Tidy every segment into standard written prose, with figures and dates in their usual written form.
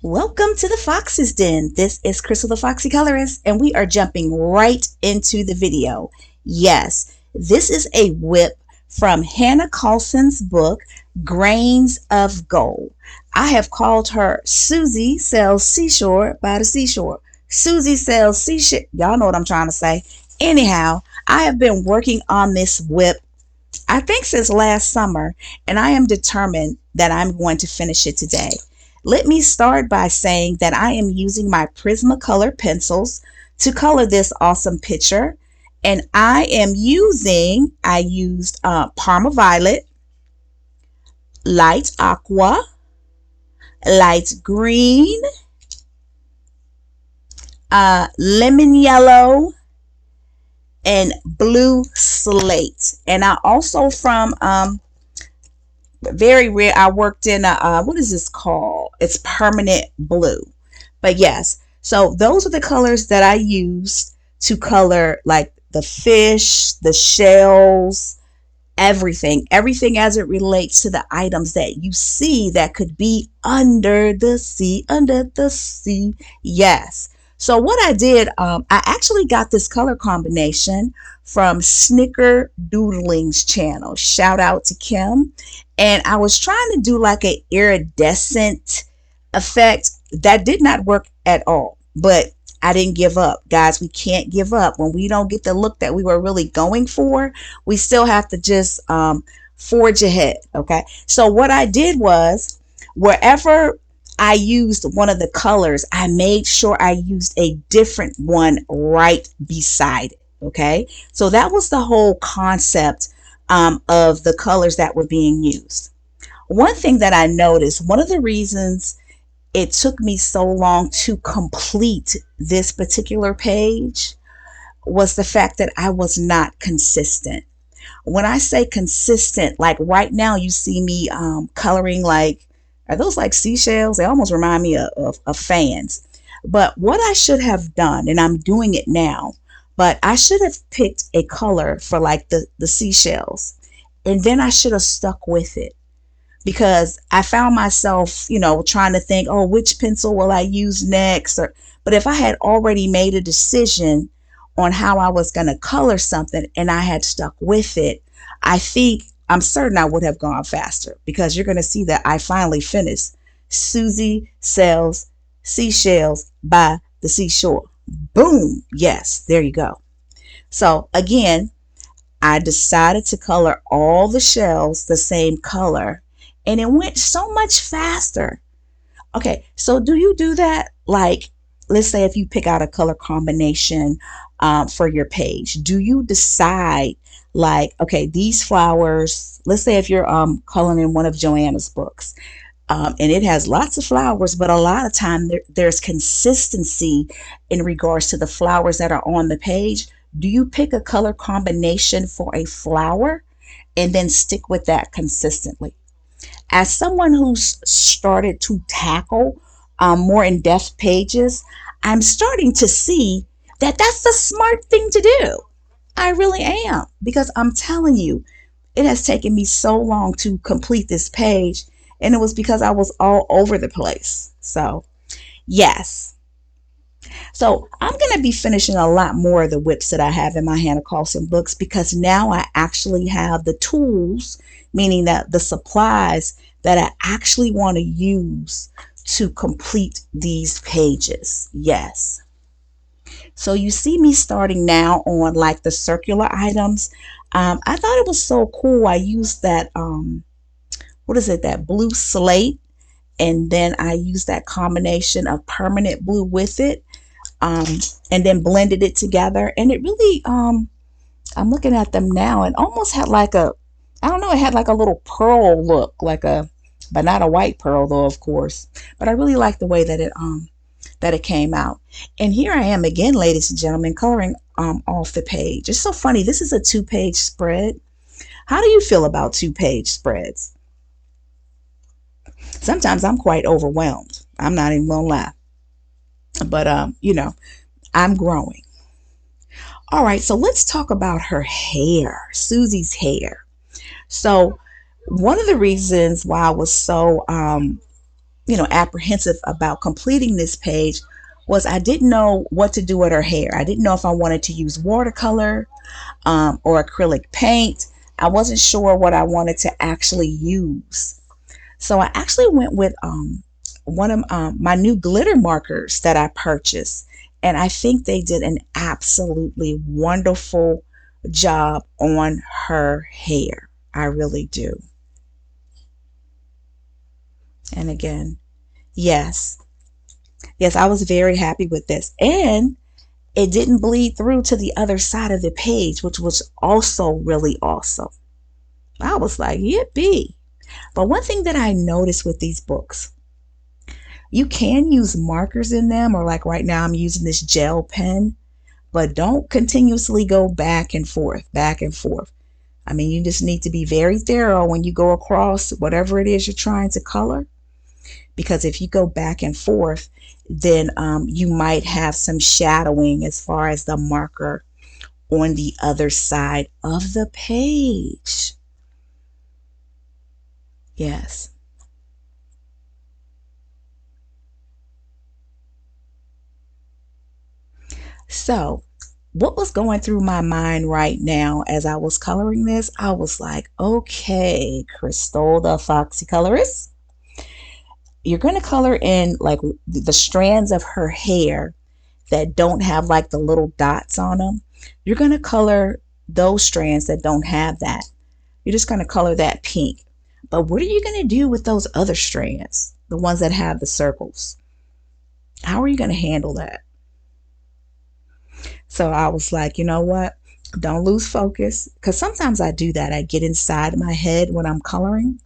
Welcome to the Fox's Den. This is Crystal the Foxy Colorist, and we are jumping right into the video. Yes, this is a whip from Hanna Karlzon's book, Grains of Gold. I have called her Susie Sells Seashore by the Seashore. Susie Sells Seashore. Y'all know what I'm trying to say. Anyhow, I have been working on this whip, I think, since last summer, and I am determined that I'm going to finish it today. Let me start by saying that I am using my Prismacolor pencils to color this awesome picture. And I used Parma Violet, light aqua, light green, lemon yellow, and blue slate. And I also from very rare, I worked in a what is this called? It's permanent blue. But yes, so those are the colors that I used to color like the fish, the shells, everything as it relates to the items that you see that could be under the sea. Yes. So what I did, I actually got this color combination from Snicker Doodling's channel. Shout out to Kim. And I was trying to do like an iridescent effect. That did not work at all, but I didn't give up. Guys, we can't give up. When we don't get the look that we were really going for, we still have to just forge ahead. Okay. So what I did was, wherever I used one of the colors, I made sure I used a different one right beside it. Okay. So that was the whole concept of the colors that were being used. One thing that I noticed, one of the reasons it took me so long to complete this particular page was the fact that I was not consistent. When I say consistent, like right now you see me coloring like, are those like seashells? They almost remind me of fans. But what I should have done, and I'm doing it now, but I should have picked a color for like the seashells. And then I should have stuck with it, because I found myself, trying to think, oh, which pencil will I use next? But if I had already made a decision on how I was going to color something and I had stuck with it, I'm certain I would have gone faster, because you're going to see that I finally finished Susie Sells Seashells by the Seashore. Boom. Yes, there you go. So again, I decided to color all the shells the same color, and it went so much faster. Okay, so do you do that? Like, let's say if you pick out a color combination for your page, do you decide like, okay, these flowers, let's say if you're coloring in one of Joanna's books, and it has lots of flowers, but a lot of time there's consistency in regards to the flowers that are on the page. Do you pick a color combination for a flower and then stick with that consistently? As someone who's started to tackle more in-depth pages, I'm starting to see that that's the smart thing to do. I really am, because I'm telling you, it has taken me so long to complete this page, and it was because I was all over the place. So, yes. So I'm going to be finishing a lot more of the whips that I have in my Hanna Karlzon books, because now I actually have the tools, meaning that the supplies that I actually want to use to complete these pages. Yes. So you see me starting now on like the circular items. I thought it was so cool. I used that, what is it, that blue slate, and then I used that combination of permanent blue with it, and then blended it together. And it really, I'm looking at them now, and almost had like a, I don't know, it had like a little pearl look, but not a white pearl though, of course. But I really like the way that it came out. And here I am again, ladies and gentlemen, coloring off the page. It's so funny. This is a 2-page spread. How do you feel about 2-page spreads? Sometimes I'm quite overwhelmed. I'm not even gonna lie. But I'm growing. All right, so let's talk about her hair, Susie's hair. So one of the reasons why I was so apprehensive about completing this page was I didn't know what to do with her hair. I didn't know if I wanted to use watercolor or acrylic paint. I wasn't sure what I wanted to actually use. So I actually went with one of my new glitter markers that I purchased. And I think they did an absolutely wonderful job on her hair. I really do. And again, yes, yes, I was very happy with this. And it didn't bleed through to the other side of the page, which was also really awesome. I was like, yippee. But one thing that I noticed with these books, you can use markers in them, or like right now I'm using this gel pen, but don't continuously go back and forth, back and forth. I mean, you just need to be very thorough when you go across whatever it is you're trying to color, because if you go back and forth, then you might have some shadowing as far as the marker on the other side of the page. Yes. So, what was going through my mind right now as I was coloring this? I was like, okay, Crystal, the Foxy colorist, you're going to color in like the strands of her hair that don't have like the little dots on them. You're going to color those strands that don't have that. You're just going to color that pink. But what are you going to do with those other strands, the ones that have the circles? How are you going to handle that? So I was like, you know what? Don't lose focus. Because sometimes I do that. I get inside my head when I'm coloring,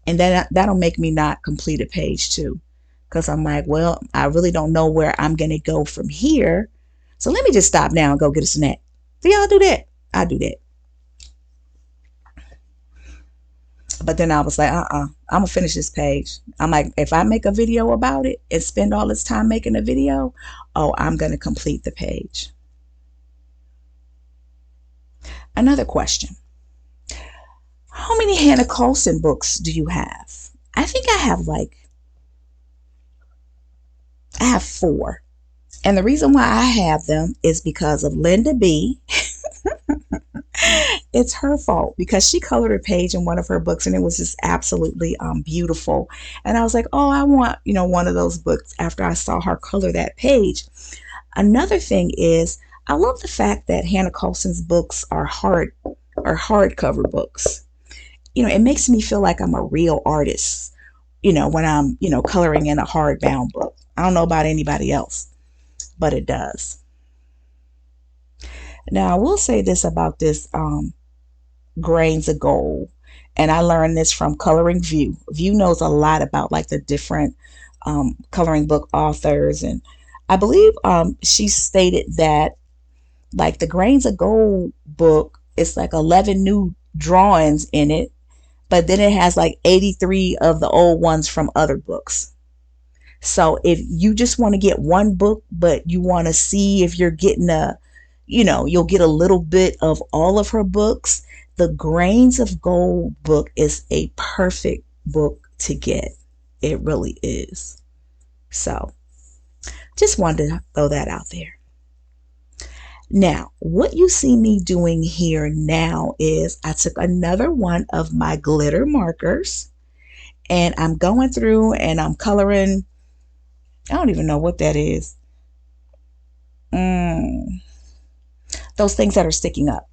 and then that'll make me not complete a page too. Because I'm like, well, I really don't know where I'm going to go from here. So let me just stop now and go get a snack. Do y'all do that? I do that. But then I was like, I'm going to finish this page. I'm like, if I make a video about it and spend all this time making a video, oh, I'm going to complete the page. Another question. How many Hanna Karlzon books do you have? I think I have four. And the reason why I have them is because of Linda B. It's her fault because she colored a page in one of her books and it was just absolutely beautiful. And I was like, oh, I want, one of those books after I saw her color that page. Another thing is I love the fact that Hanna Karlzon's books are hardcover books. It makes me feel like I'm a real artist, when I'm, coloring in a hardbound book. I don't know about anybody else, but it does. Now, I will say this about this grains of gold, and I learned this from Coloring View. View knows a lot about like the different coloring book authors, and I believe she stated that like the grains of gold book, it's like 11 new drawings in it, but then it has like 83 of the old ones from other books. So if you just want to get one book, but you want to see if you're getting you'll get a little bit of all of her books, the Grains of Gold book is a perfect book to get. It really is. So just wanted to throw that out there. Now, what you see me doing here now is I took another one of my glitter markers and I'm going through and I'm coloring. I don't even know what that is. Mm, those things that are sticking up.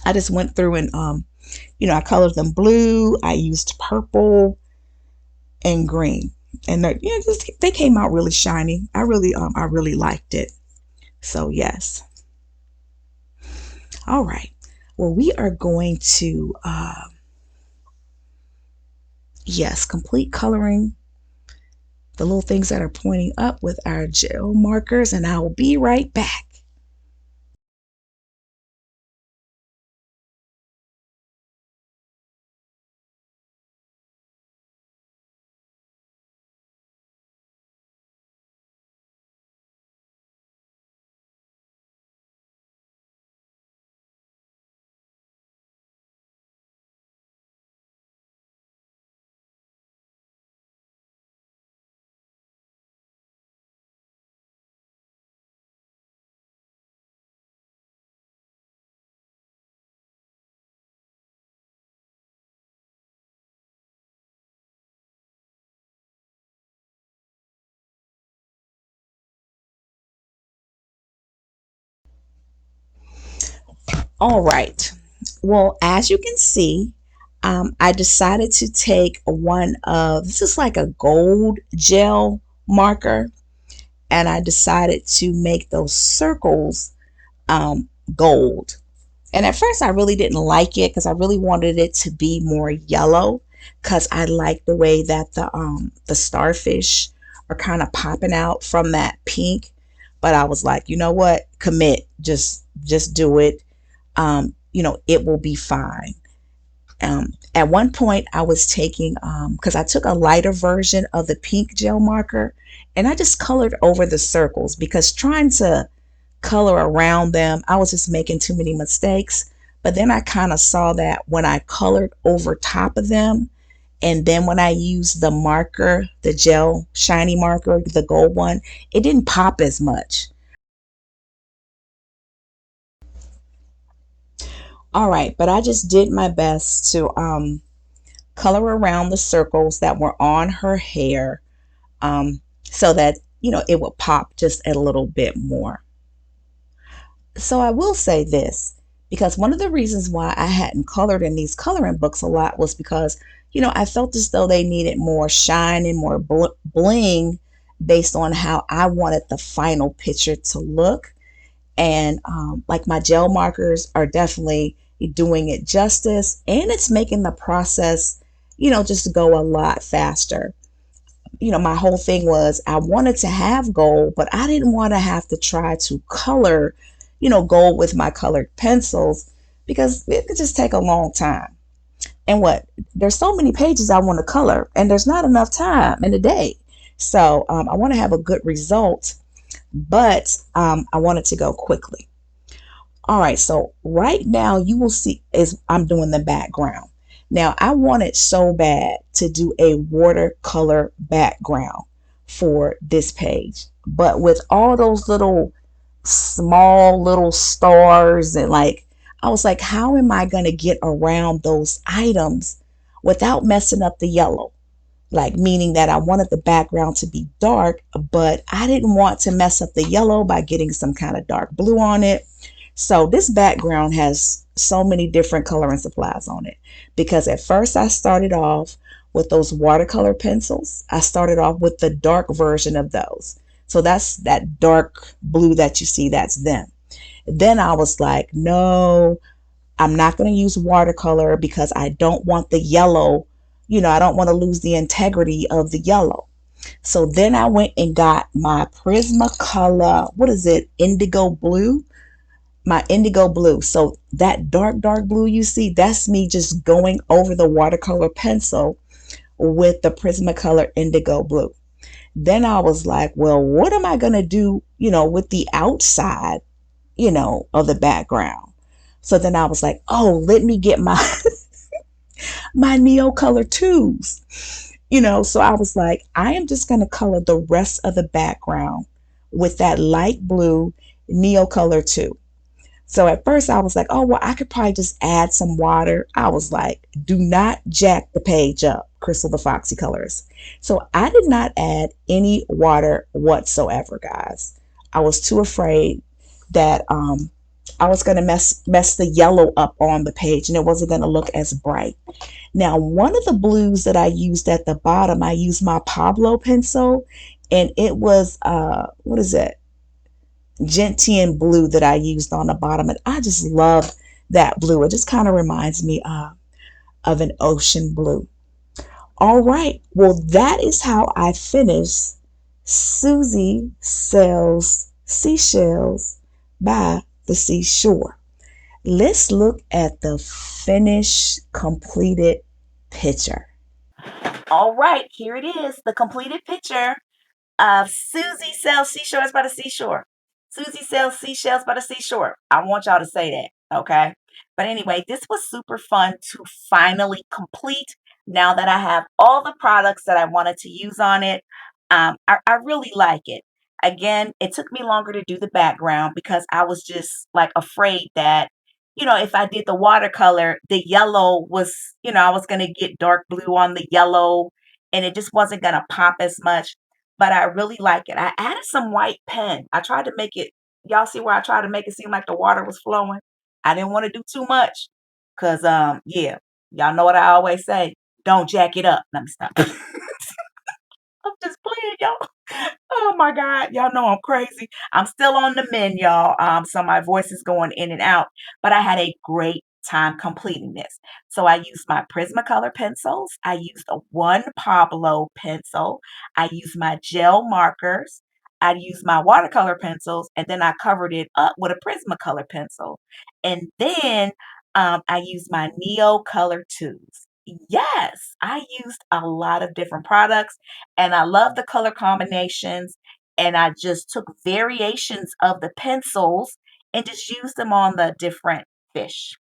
I just went through and I colored them blue. I used purple and green, and they came out really shiny. I really liked it. So yes. All right. Well, we are going to yes, complete coloring the little things that are pointing up with our gel markers, and I will be right back. All right. Well, as you can see, I decided to take one of this is like a gold gel marker, and I decided to make those circles gold. And at first, I really didn't like it because I really wanted it to be more yellow because I like the way that the starfish are kind of popping out from that pink. But I was like, you know what? Commit. Just do it. It will be fine. At one point, I was taking because I took a lighter version of the pink gel marker and I just colored over the circles because trying to color around them, I was just making too many mistakes. But then I kind of saw that when I colored over top of them, and then when I used the marker, the gel shiny marker, the gold one, it didn't pop as much. All right, but I just did my best to color around the circles that were on her hair, so that it would pop just a little bit more. So I will say this, because one of the reasons why I hadn't colored in these coloring books a lot was because, I felt as though they needed more shine and more bling based on how I wanted the final picture to look. And like my gel markers are definitely doing it justice, and it's making the process, just go a lot faster. My whole thing was I wanted to have gold, but I didn't want to have to try to color, gold with my colored pencils because it could just take a long time. And there's so many pages I want to color, and there's not enough time in a day. So I want to have a good result, but I want it to go quickly. All right, so right now you will see is I'm doing the background. Now I wanted so bad to do a watercolor background for this page, but with all those little small little stars and I was like, how am I going to get around those items without messing up the yellow? Like, meaning that I wanted the background to be dark, but I didn't want to mess up the yellow by getting some kind of dark blue on it. So this background has so many different coloring supplies on it, because at first I started off with those watercolor pencils. I started off with the dark version of those. So that's that dark blue that you see, that's them. Then I was like, no, I'm not going to use watercolor because I don't want the yellow, I don't want to lose the integrity of the yellow. So then I went and got my Prismacolor, what is it, indigo blue? My indigo blue. So that dark blue you see, that's me just going over the watercolor pencil with the Prismacolor indigo blue. Then I was like, well, what am I going to do, with the outside, of the background? So then I was like, oh, let me get my my Neocolor tubes. So I was like, I am just going to color the rest of the background with that light blue Neocolor tube. So at first I was like, oh, well, I could probably just add some water. I was like, do not jack the page up, Crystal the Foxy Colors. So I did not add any water whatsoever, guys. I was too afraid that I was going to mess the yellow up on the page and it wasn't going to look as bright. Now, one of the blues that I used at the bottom, I used my Pablo pencil, and it was, what is it? Gentian blue that I used on the bottom. And I just love that blue. It just kind of reminds me of an ocean blue. All right. Well, that is how I finish Susie Sells Seashells by the Seashore. Let's look at the finished completed picture. All right, here it is, the completed picture of Susie Sells Seashores by the Seashore. Susie Sells Seashells by the Seashore. I want y'all to say that, okay? But anyway, this was super fun to finally complete now that I have all the products that I wanted to use on it. I really like it. Again, it took me longer to do the background because I was just like afraid that, if I did the watercolor, the yellow was, I was going to get dark blue on the yellow and it just wasn't going to pop as much, but I really like it. I added some white pen. I tried to make it, y'all see where I tried to make it seem like the water was flowing? I didn't want to do too much because yeah, y'all know what I always say. Don't jack it up. Let me stop. I'm just playing, y'all. Oh my God, y'all know I'm crazy. I'm still on the mend, y'all. So my voice is going in and out, but I had a great time completing this. So I used my Prismacolor pencils. I used a one Pablo pencil. I used my gel markers. I used my watercolor pencils, and then I covered it up with a Prismacolor pencil. And then I used my Neo Color tubes. Yes, I used a lot of different products and I love the color combinations. And I just took variations of the pencils and just used them on the different fish.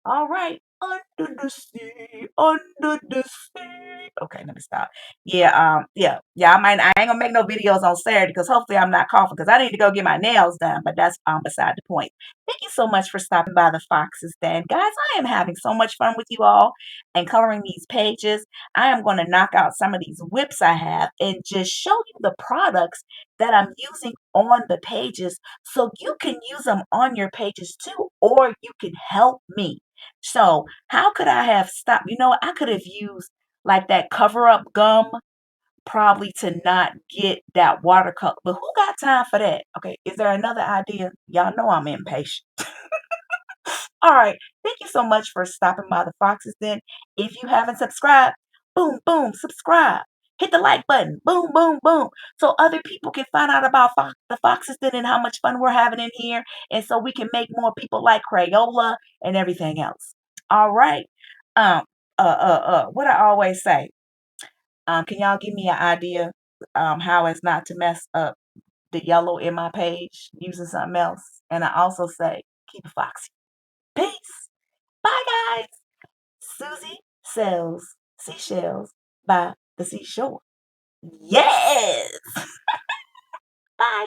All right. Under the sea, under the sea. Okay, let me stop. Yeah. I ain't gonna make no videos on Saturday because hopefully I'm not coughing because I need to go get my nails done. But that's beside the point. Thank you so much for stopping by the Foxes Den, guys. I am having so much fun with you all and coloring these pages. I am going to knock out some of these whips I have and just show you the products that I'm using on the pages so you can use them on your pages too, or you can help me. So, how could I have stopped? You know, I could have used like that cover up gum probably to not get that watercolor. But who got time for that? Okay, is there another idea? Y'all know I'm impatient. All right, thank you so much for stopping by the Foxes Den. If you haven't subscribed, boom, boom, subscribe. Hit the like button, boom, boom, boom, so other people can find out about the Foxes Den and how much fun we're having in here, and so we can make more people like Crayola and everything else. All right. Um. What I always say. Can y'all give me an idea? How as not to mess up the yellow in my page using something else, and I also say keep it foxy. Peace. Bye, guys. Susie sells seashells by the seashore. Yes. Bye.